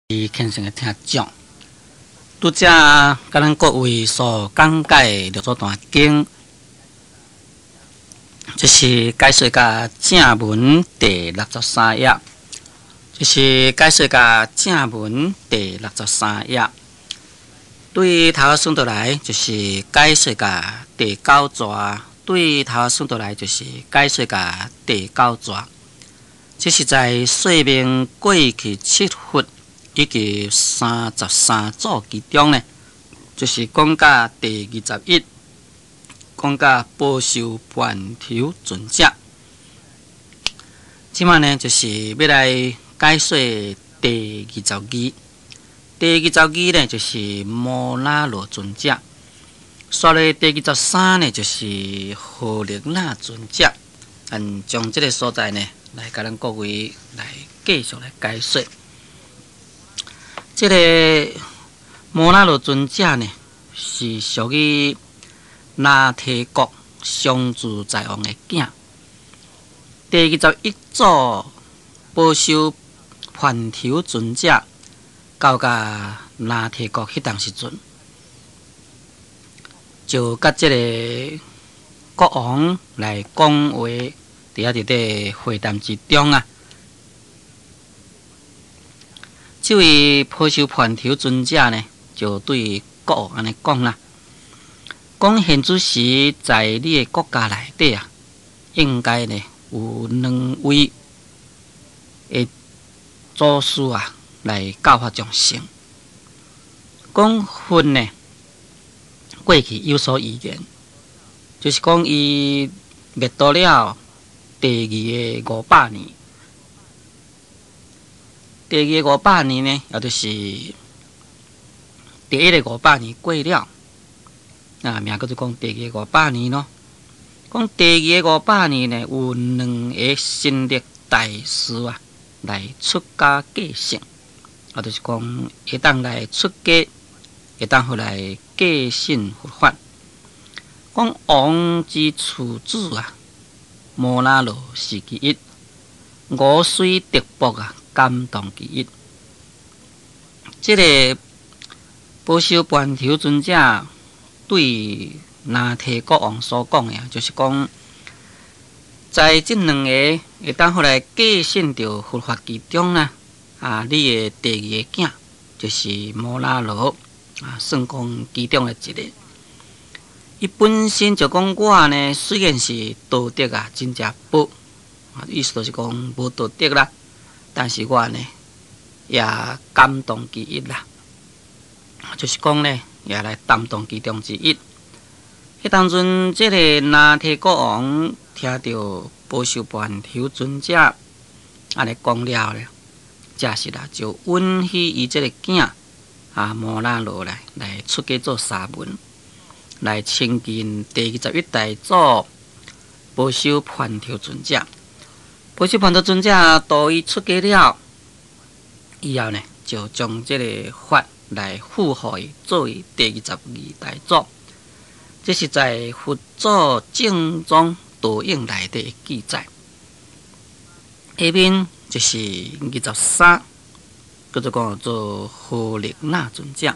虔诚的听众，拄则甲咱各位所讲解的这段经，这是解说甲正文第63页，这是解说甲正文第63页。对头顺倒来就是解说甲第9节，对头顺倒来就是解说甲第9节。这是在说明过去7佛以及33组其中呢，就是讲甲第21，讲甲保修盘头尊者。即摆呢，就是要来解说第22。第22呢，就是摩那罗尊者。刷咧第23呢，就是何力那尊者。将这个所在呢，来甲咱各位来继续来解说。这个摩那罗尊者呢，是属于那提国上自在王的囝。第21组保修盘头尊者，到甲那提国迄当时阵，就甲这个国王来讲话，伫个会谈之中啊。这位保修盘头尊者呢，就对国王安尼讲啦，讲现主时在你的国家内底啊，应该呢有2位的祖师啊来教化众生。讲佛呢，过去有所预言，就是讲伊灭度了第2个500年。第2个500年呢，也就是第1个500年过了，名叫做讲第2个500年咯。讲第2个500年呢，有2个神力大师啊，来出家继承，就是讲会当来出家，会当回来继承佛法。讲王之处子啊，摩那罗是其一，5岁德薄啊，感动其一。这个保修盘头尊者对那提国王所讲的，就是讲，在这2个会当后来继承着佛法其中呢，你的第2个囝就是摩那罗算讲其中的一个。伊本身就讲我呢，虽然是道德真正薄，意思就是讲无道德啦，但是我呢也感动其一啦，就是讲呢也来担当其中之一。迄当阵，这个那提国王听到保修盘头尊者安尼讲了咧，假是啦，就允许伊这个囝摩那罗来出家做沙门，来亲近第21代祖保修盘头尊者。保修盘头尊者导伊出家了以后呢，就将这个法来附予伊作为第22代祖。这是在佛祖正宗导引内底的记载。下面就是23，叫做讲做何力那尊者。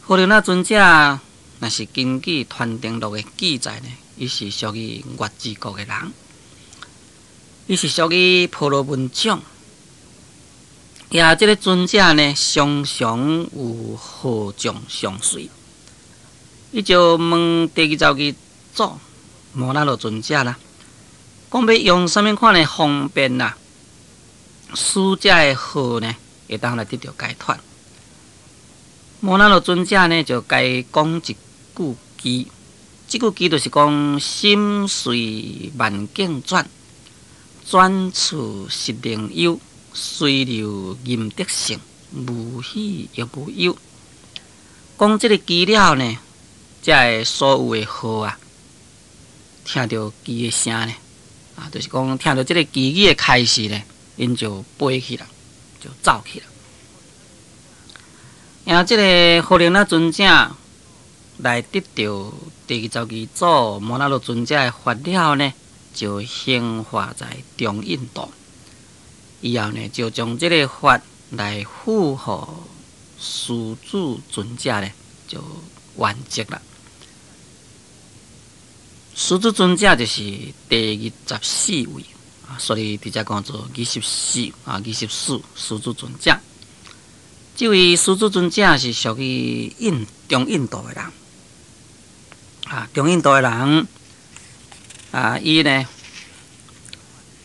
何力那尊者，若是根据《传定录》的记载呢，伊是属于月支国的人，伊是属于婆罗门种。这个尊者呢，常常有好众相随。伊就问第22组摩那罗尊者啦，讲要用什么款的方便啦，使这的好呢，会当来得到解脱。摩那罗尊者呢，就该讲一句偈，这句偈就是讲：心随万境转，转处实灵有，随流任得性，无喜亦无忧。讲这个偈了呢，这所有的好啊，听到偈的声呢，就是讲听到这个偈语的开始呢，因就飞去了，就走去了。然后这个何力那尊者来得到第22组摩那罗尊者的法了呢，就兴化在中印度。以后呢，就将这个法来附和师祖尊者呢，就完结了。师祖尊者就是第24位啊，所以直接讲做24啊，24师祖尊者。这位师祖尊者是属于中印度的人啊，中印度的人啊，伊呢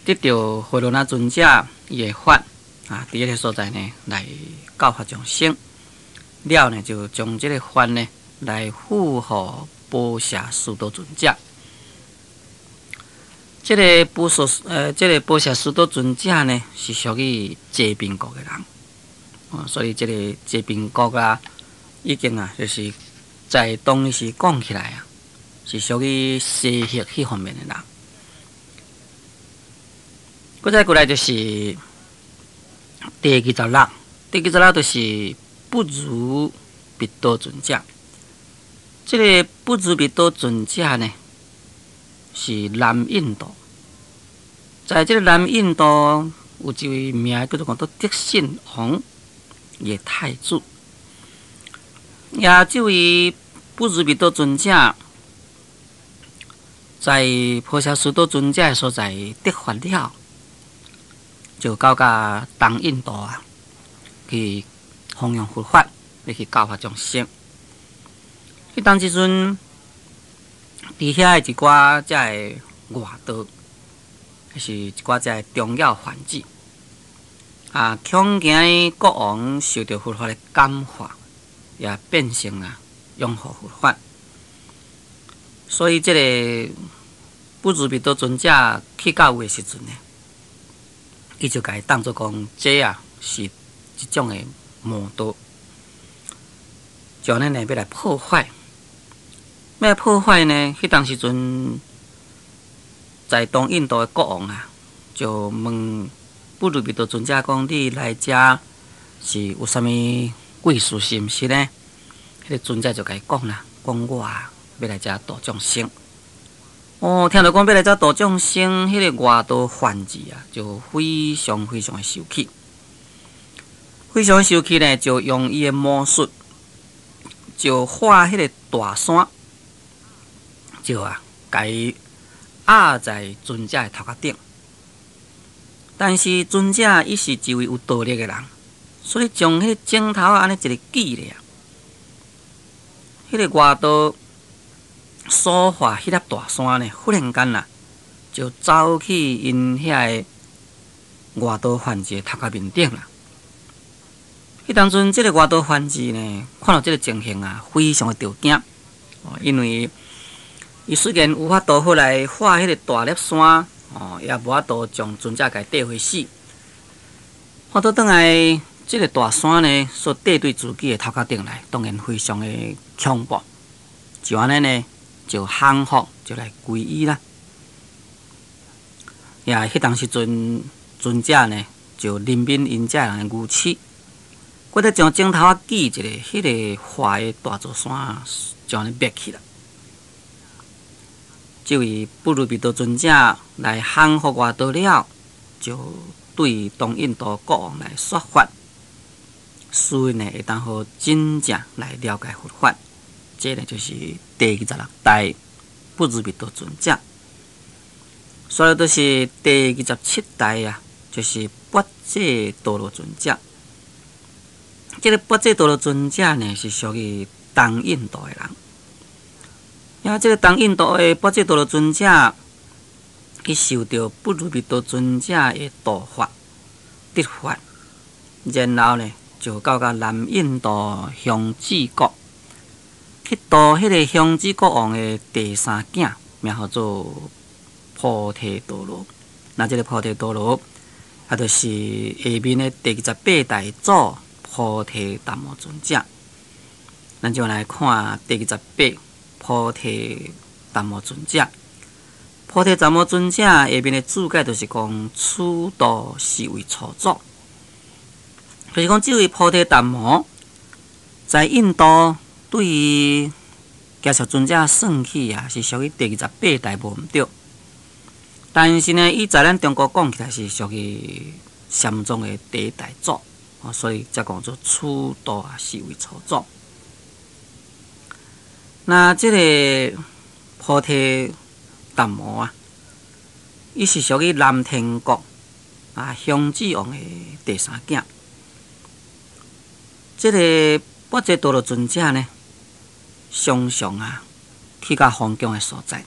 得到回罗那尊者伊的法啊，伫迄个所在呢来教化众生，了呢就将这个法呢来附和波舍师多尊者。这个波舍师多尊者呢是属于济宾国的人。所以这个济宾国啊，已经啊，就是在当时讲起来啊，是属于西域迄方面的人。再过来就是第26，就是不如彼多尊者。这个不如彼多尊者呢，是南印度，在这个南印度有一位名叫做德信王。也太子，也这位不如彼多尊者，在菩萨师多尊者的所在得法了，就到甲东印度啊，去弘扬佛法，去教化众生。迄当时阵，伫遐的一寡遮的外道，还是一寡遮的重要环境。啊，恐惊国王受到佛法的感化，也变成啊拥护佛法。所以，这个不如彼多尊者去到位的时阵呢，伊就甲伊当作讲，这啊是一种的魔道，就安尼呢要来破坏。要来破坏呢，迄当时阵，在东印度的国王啊，就问。不如彼多尊者讲：“你来遮是有啥物贵事是毋是呢？”迄个尊者就甲伊讲啦，讲我啊要来遮度众生。哦，听到讲要来遮度众生，迄个外道梵志啊，就非常的生气，非常生气呢，就用伊的魔术，就画迄个大山，就啊，甲伊压在尊者的头壳顶。但是尊者伊是一位有道力的人，所以将迄个镜头安尼一个举咧，迄个外道所画迄粒大山呢，忽然间啦，就走去因遐个外道梵志头壳面顶啦。迄当阵，这个外道梵志呢，看到这个情形啊，非常的着惊，因为伊虽然有法度好来画迄个大粒山。也无法度将尊者给缀回死。看到转来，这个大山呢，所缀对自己的头壳顶来，当然非常的恐怖。就安尼呢，就降服，就来皈依啦。也迄当时尊者呢，就怜悯因遮人的愚痴，搁再将镜头啊举一个，迄个画的大座山，就安尼灭去了。这位不如彼多尊者来降服外道了，就对东印度国王来说法，所以呢会当好真正来了解佛法。这呢就是第26代不如彼多尊者。所以都是第27代啊，就是八戒多罗尊者。这个八戒多罗尊者呢是属于东印度的人。这个东印度的八戒多罗尊者，伊受到不如彼多尊者的道法得法，然后呢就到南印度香子国去度迄个香子国王的第三囝，名叫做菩提多罗。那这个菩提多罗，就是下面的第28代祖菩提达摩尊者。咱就来看第28。菩提达摩尊者，菩提达摩尊者下面的注解就是讲，此道是为初祖，就是讲这位菩提达摩在印度对于迦叶尊者算起啊，是属于第28代无毋对，但是呢，伊在咱中国讲起来是属于禅宗的第一代祖所以才讲做处度啊，是为初祖。那这个菩提达摩啊，伊是属于南天国香子王的第三囝。这个八戒多罗尊者呢，常常去到荒疆的所在，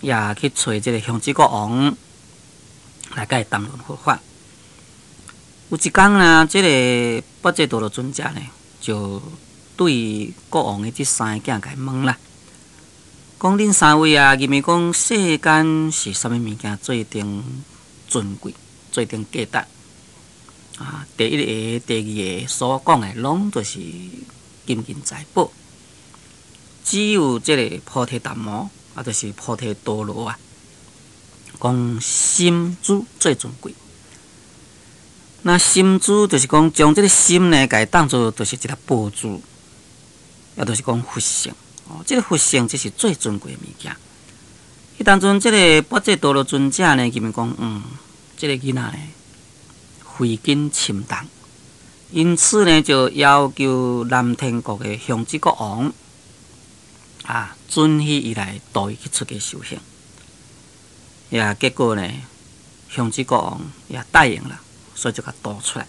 也去找这个香子国王来甲伊谈论佛法。有一天呢，这个八戒多罗尊者呢，就对国王的这三个囝甲伊问啦，讲恁三位啊，认为讲世间是啥物物件最顶尊贵、最顶价值？第一个、第二个所讲的，拢就是金银财宝。只有这个菩提达摩就是菩提多罗讲心珠最尊贵。那心珠就是讲将这个心呢，甲伊当作就是一粒宝珠，也就是讲佛性。这个佛性这是最尊贵的物件。迄当阵，这个八戒多罗尊者呢，认为讲，这个囡仔呢，费尽深重，因此呢，就要求南天国的香子国王准许伊来带伊去出家修行。也结果呢，香子国王也答应了，所以就甲带出来。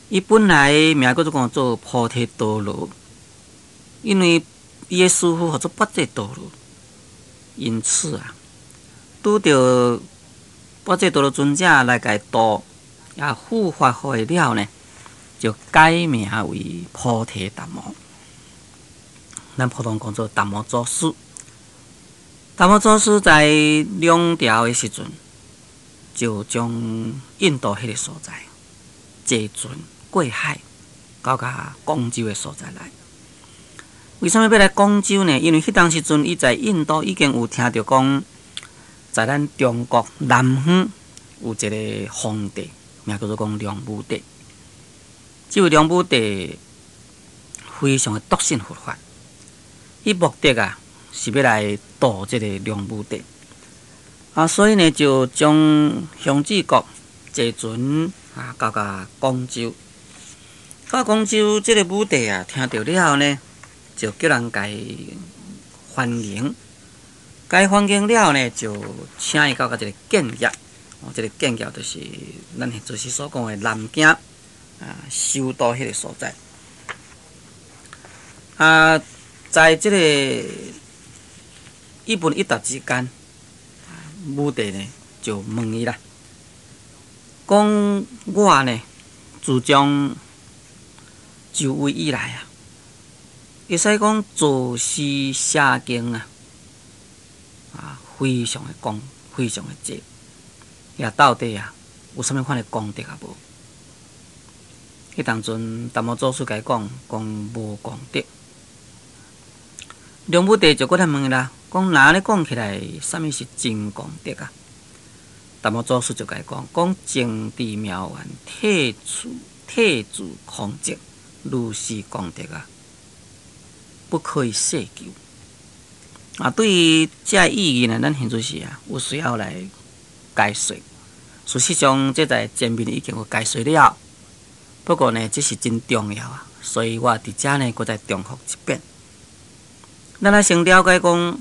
伊本来名叫做菩提多罗，因为伊的师父叫做八戒多罗，因此拄到八戒多罗尊者来甲伊度，也护法会了呢，就改名为菩提达摩。咱普通讲做达摩祖师。达摩祖师在梁朝的时阵，就将印度迄个所在坐船过海，到达广州的所在来。为什么要来广州呢？因为迄当时阵，伊在印度已经有听到讲，在咱中国南方有一个皇帝，名叫做讲梁武帝。这位梁武帝非常的笃信佛法，伊目的是要来度这个梁武帝所以呢，就将香子国坐船到广州。到广州，这个武帝听到了呢，就叫人甲伊欢迎。甲伊欢迎了呢，就请伊到一个建业。这个建业就是咱现就是所讲的南京首都迄个所在。在这个一问一答之间，武帝呢就问伊啦，讲我呢自从就位以来会使讲做诗写经非常的功，非常的济。也到底有啥物款的功德无？迄当阵达摩祖师甲伊讲无功德。梁武帝就过来问啦，讲哪咧讲起来，啥物是真功德达摩祖师就甲伊讲净智妙圆，体自空寂，如是功德不可以细究。对于这意义呢，咱现在是有需要来解说。事实上，这在前面已经有解说了，不过呢，这是真重要所以我伫遮呢，搁再重复一遍。咱来先了解讲，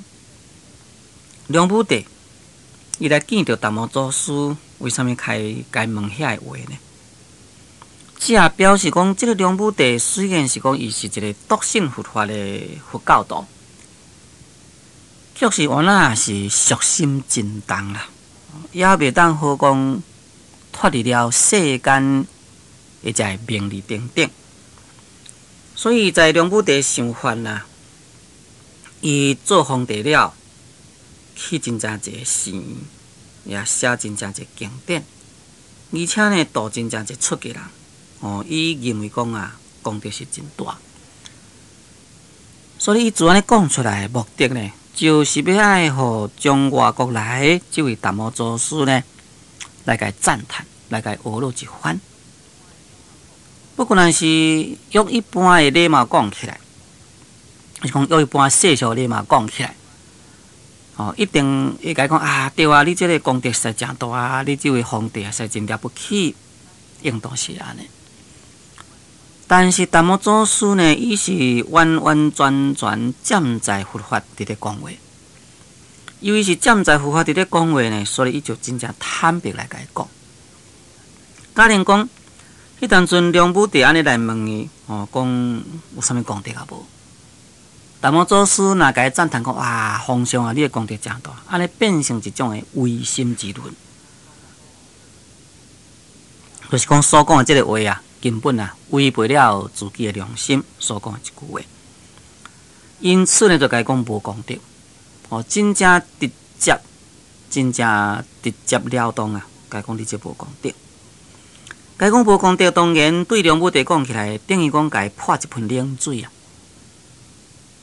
梁武帝伊来见到达摩祖师，为什么该问遐个话呢？这也表示讲，这个梁武帝虽然是讲伊是一个笃信佛法的佛教徒，确实原来是属心真重啦，也袂当好讲脱离了世间或者名利等等。所以在梁武帝想法伊做皇帝了，去真正侪寺，也写真正侪经典，而且呢，度真正侪出家人。伊认为讲功德是真大，所以伊自安尼讲出来的目的呢，就是要爱互从外国来这位达摩祖师呢，来甲伊赞叹，来甲伊学了一番。不过，若是用一般的礼貌讲起来，是讲用一般世俗礼貌讲起来，一定会甲伊讲对你这个功德实在真大你这位皇帝实在真了不起。应当是安尼。但是达摩祖师呢，伊是完完全全站在佛法伫咧讲话。由于是站在佛法伫咧讲话呢，所以伊就真正坦白来甲伊讲。假定讲，迄当阵梁武帝安尼来问伊，讲有啥物功德啊无？达摩祖师若甲伊赞叹讲，哇，皇上啊，你的功德真大，安尼变成一种的唯心之论，就是讲所讲的这个话啊。根本啊，违背了自己的良心所讲的一句话，因此呢，就该讲无功德，真正直接了当啊！该讲你这无功德，该讲无功德，当然对梁武帝讲起来，等于讲该泼一盆冷水啊！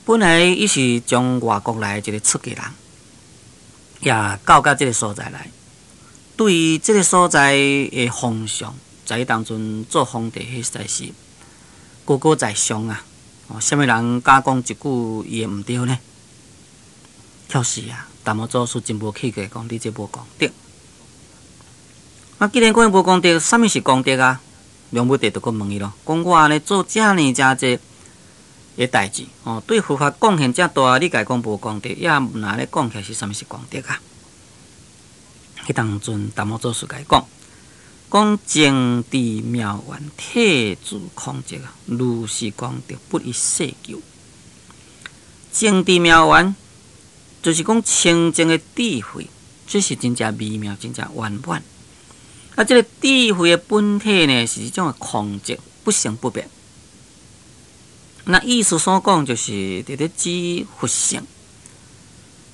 本来伊是从外国来一个出家人，也到这个所在来，对于这个所在的方向。在伊当阵做皇帝，迄实在是高高在上啊！什么人敢讲一句伊会毋对呢？确实啊，达摩祖师真无气过，讲你这无功德。既然讲无功德，啥物是功德啊？梁武帝就问伊咯，讲我安尼做遮尔诚济个代志，对佛法贡献遮大，你家讲无功德，也毋拿咧讲起来是啥物是功德啊？迄当阵达摩祖师甲伊讲。讲净智妙圆，体自空寂啊！如是功德，不以世求。净智妙圆，就是讲清净的智慧，这是真正微妙、真正圆满。啊，这个智慧的本体呢，是一种的空寂，不生不灭。那意思所讲，就是伫咧指佛性。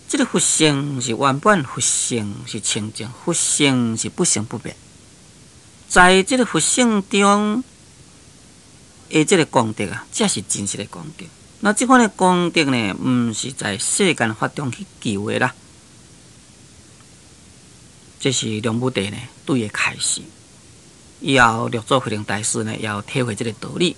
这个佛性是圆满，佛性是清净，佛性是不生不灭。在这个佛性中的这个功德啊，才是真实的功德。那这款的功德呢，毋是在世间法中去求的啦。这是梁武帝呢对的开示。以后六祖慧能大师呢，也有体会这个道理。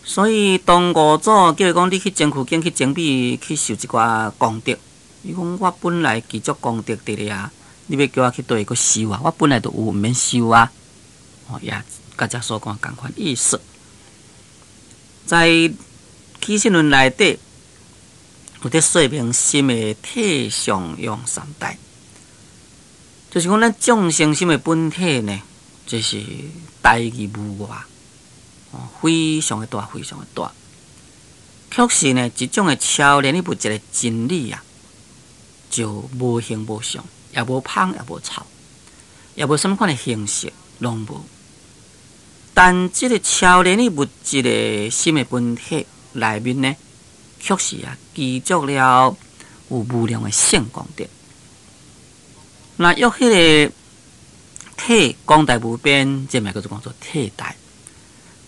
所以当五祖叫伊讲，你去净土境去整备去受一寡功德，伊讲我本来积足功德伫咧啊，你要叫我去对个修啊，我本来就有，毋免修啊。也甲遮所讲同款意思，在起信论内底有伫说明心的体相用三代，就是讲咱众生心的本体呢，这是大而无外，非常的大，非常的大。确实呢，一种的超然一物质的真理啊，就无形无相，也无香，也无臭，也无什么款的形式，拢无。但这个超然的物质的心的本体内面呢，确实啊，积足了有无量的性功德。那约迄个体广大无边，这咪叫做讲做体大。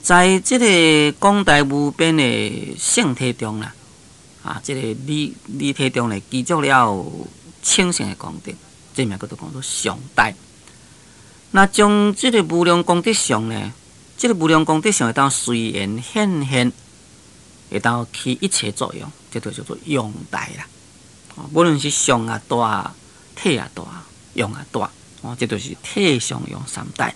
在这个广大无边的性体中啦，这个理体中呢，积足了清净的功德，这咪叫做讲做上大。那将这个无量功德上呢？这个无量功德上会当随缘显现，会当起一切作用，这就叫做用大啦。无论是相啊大，体啊大，用啊大，这就是体相用三大。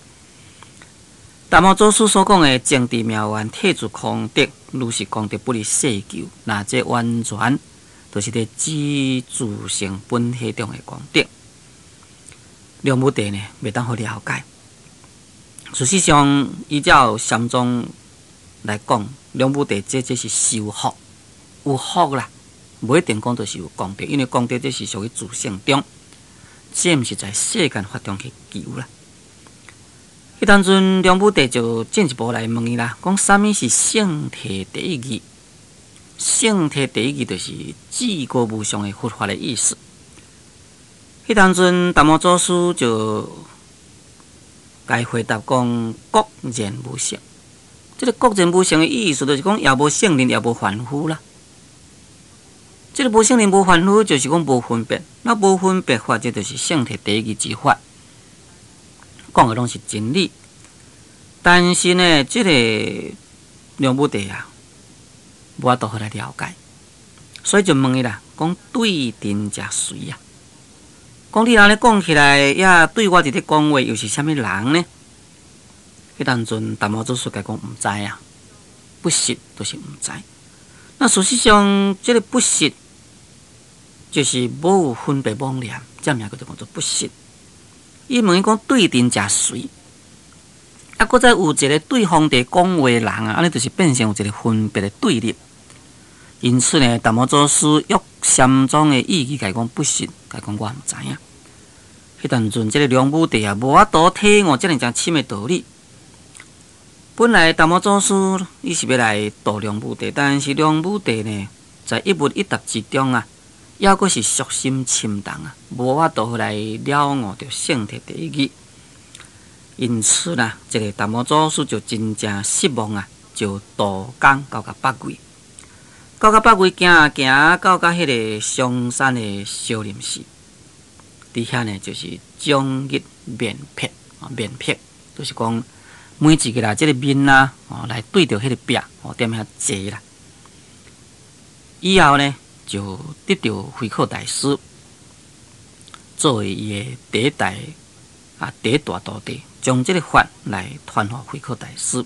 达摩祖师所讲的净智妙圆，体自空德，如是功德不离世求，那这完全就是在指自性本体中的功德。梁武帝呢，袂当好了解。事实上，依照禅宗来讲，梁武帝这是修福，有福啦，无一定讲就是有功德，因为功德这是属于自性中，这毋是在世间法中去求啦。迄当阵，梁武帝就进一步来问伊啦，讲啥物是圣体第一义？圣体第一义就是至高无上的佛法的意思。迄当阵，达摩祖师就该回答讲国然无性，这个国然无性的意思就是讲也无圣灵也无凡夫啦。这个无圣灵无凡夫就是讲无分别，那无分别法这就是圣体第一义之法，讲的拢是真理。但是呢，这个梁武帝啊，无法度好来了解，所以就问伊啦，讲对阵才随啊。讲你安尼讲起来，也对我伫咧讲话，又是啥物人呢？迄当阵达摩祖师甲讲毋知啊，不识就是毋知。那事实上，这个不识就是无有分别妄念，这名叫做不识。伊问伊讲对阵食水，啊，搁再有一个对方伫讲话人啊，安尼就是变成有一个分别的对立。因此呢，达摩祖师用禅宗的意义甲讲不识，甲讲我毋知影。迄当阵，这个梁武帝啊，无法度体悟这样真深的道理。本来达摩祖师伊是要来度梁武帝，但是梁武帝呢，在一问一答之中啊，抑阁是属心深重啊，无法度来了悟着圣体第一义。因此呢，这个达摩祖师就真正失望啊，就渡江到甲北魏，到甲北魏行到迄个嵩山的少林寺。伫遐呢，就是将日面撇面撇，就是讲每一个啦，这个面啊，来对着迄个壁，踮遐坐啦。以后呢，就得到慧可大师作为伊的第一大徒弟，将这个法来传予慧可大师。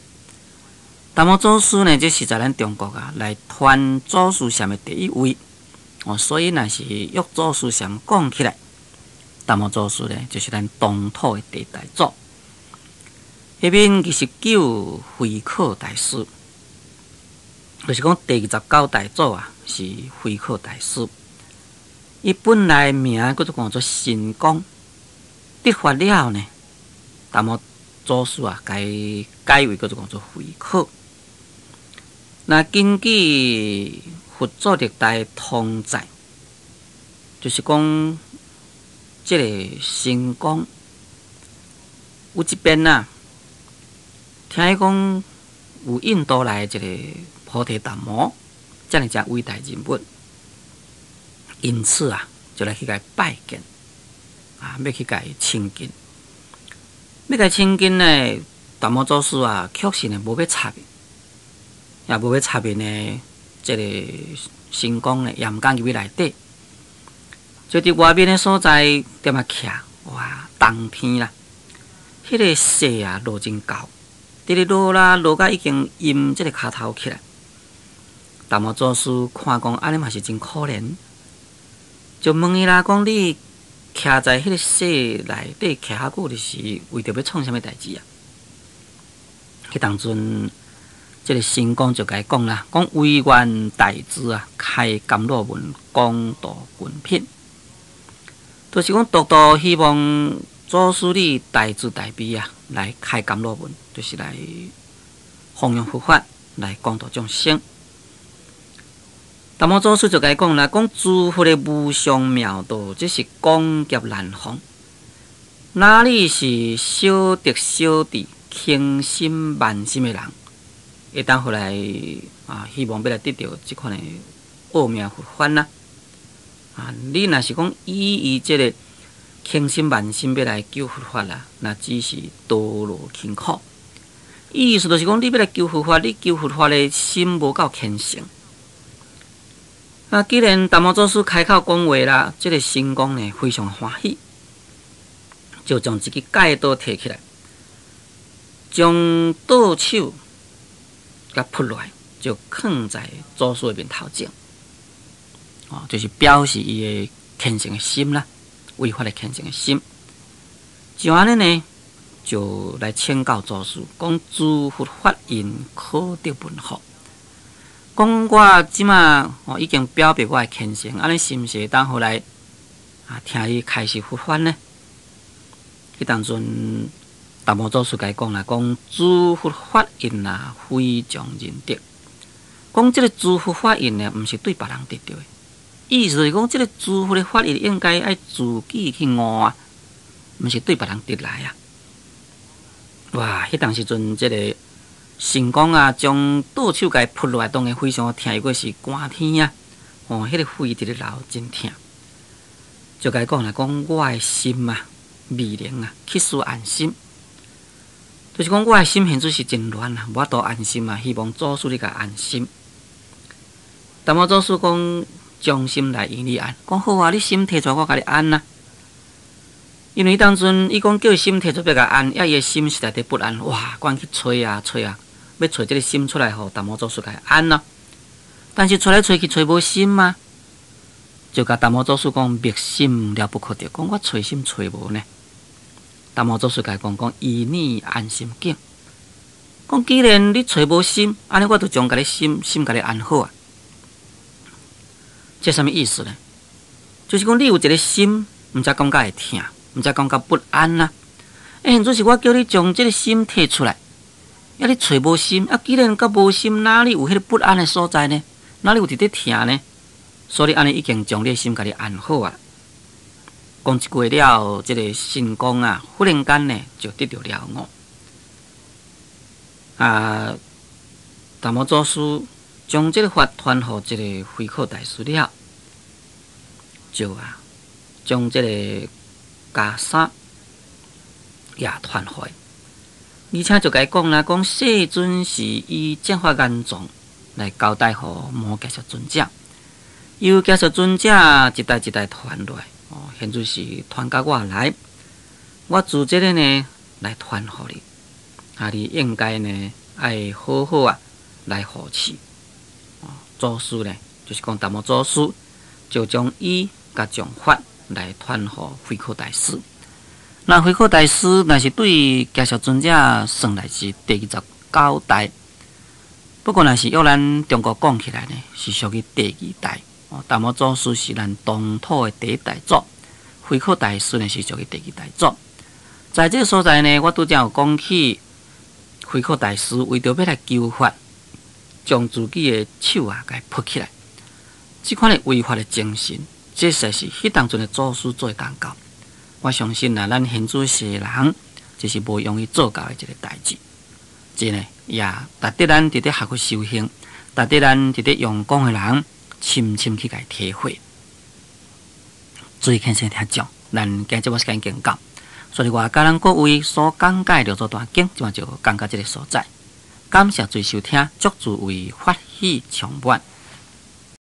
达摩祖师呢，这是在咱中国啊，来传祖师禅的第一位。所以若是约祖师禅讲起来，达摩祖师呢，就是咱东土的第一大祖。迄边其实叫慧可大师，就是讲第29大祖啊，是慧可大师。伊本来名叫做神光，得法了呢，达摩祖师啊，改为叫做慧可。那根据佛祖历代通载，就是讲这个神光有一边啊，听伊讲有印度来一个菩提达摩，这样只伟大人物，因此啊，就来去甲拜见啊，要去甲亲近。要甲亲近呢，达摩祖师啊，确实呢无要插面，也无要插面呢，这个神光呢也毋敢入去内底，就伫外面的所在踮遐徛，哇，冬天啦，迄个雪啊落真厚。伫咧落啦，落甲已经阴即个骹头起来。达摩祖师看讲安尼嘛是真可怜，就问伊啦，讲你徛在迄个雪内底徛遐久，就是为着要创啥物代志啊？迄当阵，即个神光就甲伊讲啦，讲为愿大智啊，开甘露门，广度群品，就是讲独独希望祖师你大智大悲啊，来开甘露门。就是来弘扬佛法，来广度众生。达摩祖师就甲伊讲啦，讲诸佛的无上妙道，这是广劫难逢。哪里是小德小智、倾心万心的人，会当回来啊？希望要来得到这款的奥妙佛法啦。啊，你若是讲以这个倾心万心要来求佛法啦，那只是道路辛苦。意思就是讲，你要来求佛法，你求佛法的心无够虔诚。既然达摩祖师开口讲话啦，这个神光呢非常欢喜，就将一支戒刀摕起来，将刀手甲扑落来，就放在祖师的面头前，就是表示伊的虔诚的心啦，违法的虔诚的心。就安尼呢，就来请教祖师，讲诸佛法因可得闻法。讲我即马已经表白我的虔诚，安尼是毋是当后来听你开示佛法呢？迄当阵达摩祖师甲伊讲啦，讲诸佛法因啊，非常人得。讲即个诸佛法因呢，毋是对别人得到的，意思是讲即个诸佛的法因应该爱自己去悟啊，毋是对别人得来啊。哇！迄当时阵，即个神光啊，将刀手甲伊扑落来，当然非常疼，如果是寒天啊，迄个肺伫咧流，真疼。就甲伊讲啦，讲我的心啊，未能啊，去使安心。就是讲我的心现在是真乱啊，无法度安心啊，希望祖师你甲安心。达摩祖师讲， 将心来引你安，讲好啊！你心摕出来，我甲你安呐。因为当阵伊讲叫伊心摕出要甲安，伊个心实在伫不安，哇，赶去找啊，要找即个心出来，互达摩祖师甲安咯。但是找来找去找无心嘛，就甲达摩祖师讲觅心了不可得，讲我找心找无呢。达摩祖师甲讲以你安心境，讲既然你找无心，安尼我就将甲你心甲你安好啊。这什么意思呢？就是讲你有一个心，毋则感觉会痛，毋则感觉不安啦。现做是我叫你将这个心摕出来，你找无心，既然甲无心，哪里有迄个不安的所在呢？哪里有伫咧痛呢？所以安尼已经将你的心甲你安好啊。讲一句了，这个神功啊，忽然间呢就得到了悟。达摩祖师将这个法传予这个慧可大师了，就将这个袈裟也传回，而且就甲伊讲啦，讲世尊是以正法眼藏来交代予摩羯舍尊者，由羯舍尊者一代一代传落来，现在是传到我来，我自这个呢来传予你，你应该呢爱好好来护持。祖师呢，就是讲达摩祖师就将伊甲将法来传予慧可大师。那慧可大师若是对羯舍尊者算来是第29代，不过若是要咱中国讲起来呢，是属于第2代。达摩祖师是咱东土的第1代祖，慧可大师呢是属于第2代祖。在这个所在呢，我拄则有讲起慧可大师为着要来求法，将自己的手给扑起来，这款的违法的精神，这实是迄当阵的祖师做当到。我相信咱现在世人就是无容易做到的一个代志。这呢也值得咱伫咧学佛修行，值得咱伫咧用功的人深深去甲体会。最近先听讲，咱今日时间经到，所以我甲咱各位所讲解的这段经，就讲到这个所在。感谢最收听，祝诸位法喜充满。